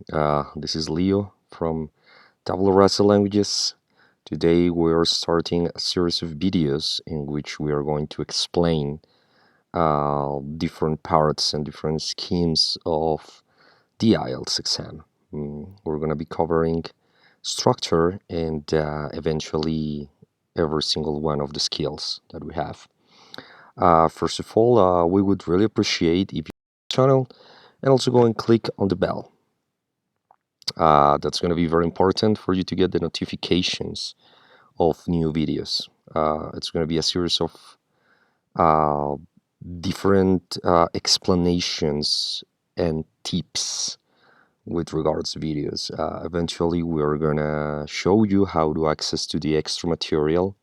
This is Leo from Tabula Rasa Languages. Today we are starting a series of videos in which we are going to explain different parts and different schemes of the IELTS exam. We're going to be covering structure and eventually every single one of the skills that we have. First of all, we would really appreciate if you channel and also go and click on the bell. That's going to be very important for you to get the notifications of new videos. It's going to be a series of uh, different explanations and tips with regards to videos. Eventually, we're going to show you how to access to the extra material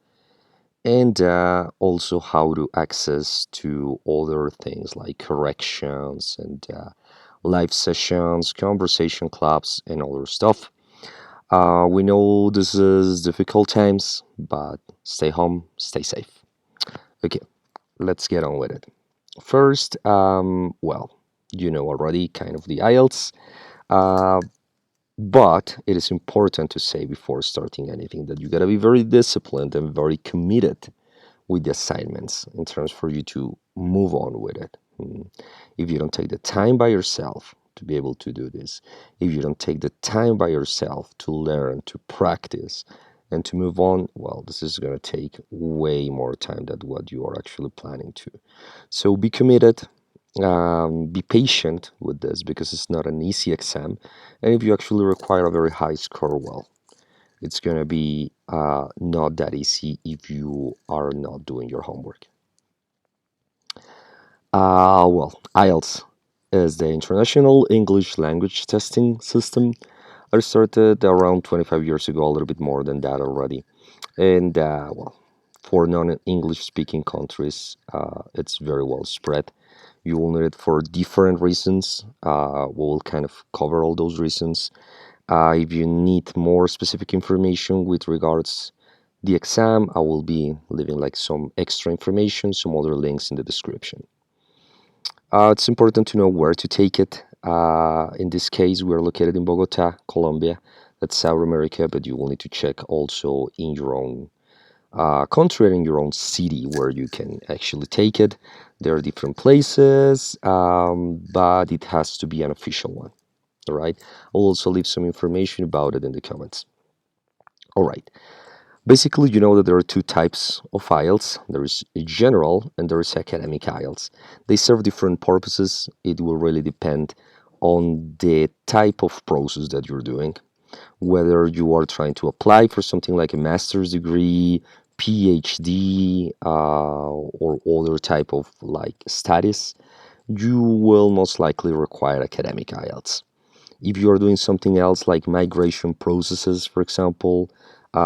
and also how to access to other things like corrections and live sessions, conversation clubs, and other stuff. We know this is difficult times, but stay home, stay safe. Okay, let's get on with it. First, you know already kind of the IELTS, uh, but it is important to say before starting anything that you gotta be very disciplined and very committed with the assignments in terms for you to move on with it. If you don't take the time by yourself to be able to do this, if you don't take the time by yourself to learn, to practice, and to move on, well, this is going to take way more time than what you are actually planning to. So be committed, be patient with this because it's not an easy exam. And if you actually require a very high score, well, it's going to be not that easy if you are not doing your homework. IELTS is the International English Language Testing System. I started around 25 years ago, a little bit more than that already. And, for non-English speaking countries, it's very well spread. You will need it for different reasons. We'll kind of cover all those reasons. If you need more specific information with regards the exam, I will be leaving like some extra information, some other links in the description. It's important to know where to take it. In this case, we're located in Bogota, Colombia. That's South America, but you will need to check also in your own country and in your own city where you can actually take it. There are different places, but it has to be an official one. All right. I'll also leave some information about it in the comments. All right. Basically, you know that there are two types of IELTS. There is general and there is academic IELTS. They serve different purposes. It will really depend on the type of process that you're doing. Whether you are trying to apply for something like a master's degree, PhD, or other type of like studies, you will most likely require academic IELTS. If you are doing something else like migration processes, for example,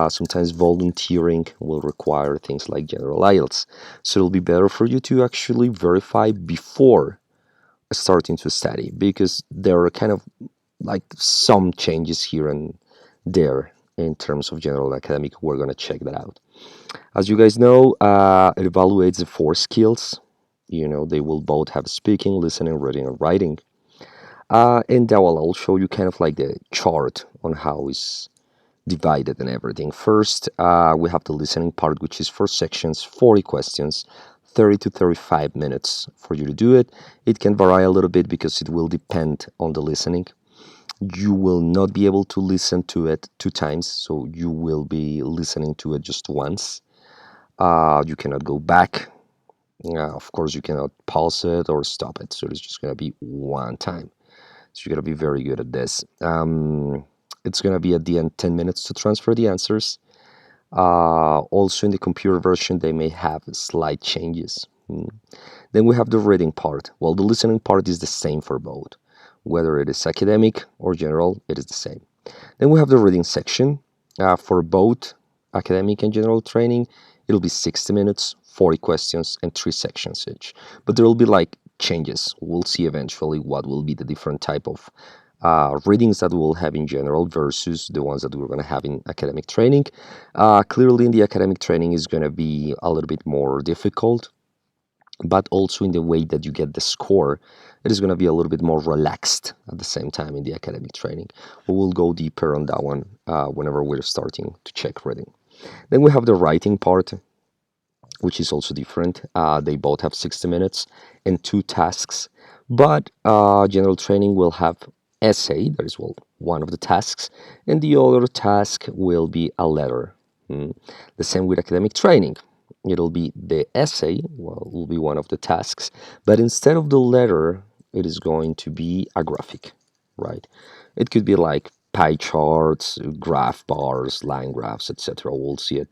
sometimes volunteering will require things like general IELTS. So it'll be better for you to actually verify before starting to study because there are kind of like some changes here and there in terms of general academic. We're going to check that out. As you guys know, it evaluates the four skills. You know, they will both have speaking, listening, reading, and writing. And that will I'll show you kind of like the chart on how it's divided and everything. First, we have the listening part, which is 4 sections, 40 questions, 30 to 35 minutes for you to do it. It can vary a little bit because it will depend on the listening. You will not be able to listen to it 2 times, so you will be listening to it just once. You cannot go back. Of course, you cannot pause it or stop it, so it's just going to be one time. So you got to be very good at this. It's going to be at the end 10 minutes to transfer the answers. Also, in the computer version, they may have slight changes. Then we have the reading part. Well, the listening part is the same for both. Whether it is academic or general, it is the same. Then we have the reading section. For both academic and general training, it'll be 60 minutes, 40 questions, and 3 sections each. But there will be like changes. We'll see eventually what will be the different type of readings that we will have in general versus the ones that we're going to have in academic training. Clearly, in the academic training is going to be a little bit more difficult. but also in the way that you get the score, it is going to be a little bit more relaxed at the same time in the academic training. We will go deeper on that one whenever we're starting to check reading. Then we have the writing part, which is also different. They both have 60 minutes and two tasks, but general training will have essay, that is well, one of the tasks, and the other task will be a letter. The same with academic training. It'll be the essay, well, will be one of the tasks, but instead of the letter, it is going to be a graphic, right? It could be like pie charts, graph bars, line graphs, etc. We'll see it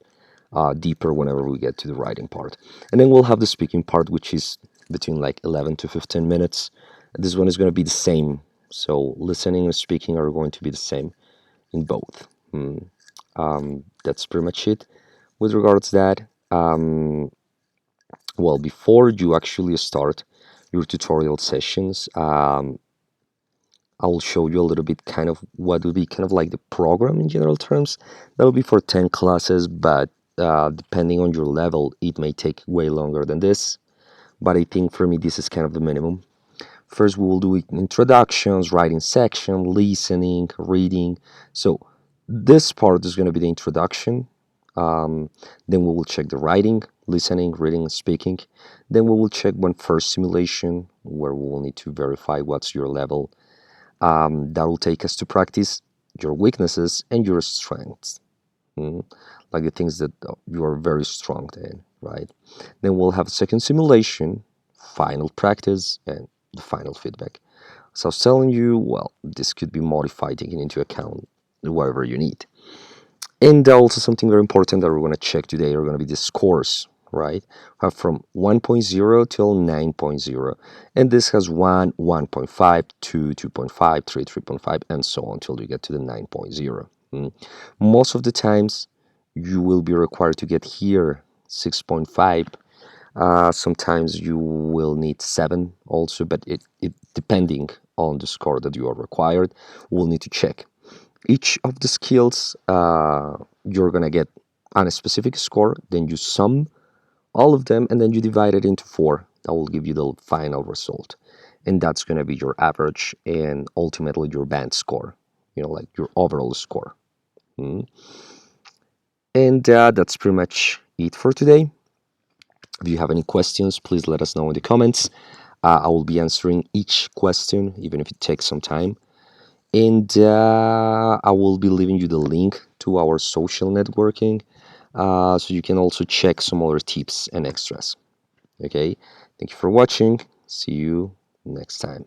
deeper whenever we get to the writing part. And then we'll have the speaking part, which is between like 11 to 15 minutes. This one is going to be the same. So listening and speaking are going to be the same in both. That's pretty much it with regards to that. Well, before you actually start your tutorial sessions, I'll show you a little bit kind of what will be kind of like the program in general terms. That'll be for 10 classes, but depending on your level, it may take way longer than this. But I think for me, this is kind of the minimum. First, we will do introductions, writing section, listening, reading. So this part is going to be the introduction. Then we will check the writing, listening, reading, and speaking. Then we will check one first simulation where we will need to verify what's your level. That will take us to practice your weaknesses and your strengths, mm, like the things that you are very strong in, right? Then we'll have a second simulation, final practice, and the final feedback. So I was telling you, well, this could be modified, taking into account whatever you need. And also something very important that we're going to check today are going to be the scores, right? We have from 1.0 till 9.0. And this has 1, 1.5, 2, 2.5, 3, 3.5, and so on until you get to the 9.0. Most of the times, you will be required to get here 6.5. Sometimes you will need 7 also, but it depending on the score that you are required, we'll need to check each of the skills. You're gonna get on a specific score, then you sum all of them and then you divide it into 4. That will give you the final result, and that's gonna be your average and ultimately your band score, like your overall score. Mm. And that's pretty much it for today. If you have any questions, please let us know in the comments. I will be answering each question, even if it takes some time. And I will be leaving you the link to our social networking, so you can also check some other tips and extras. Okay, thank you for watching. See you next time.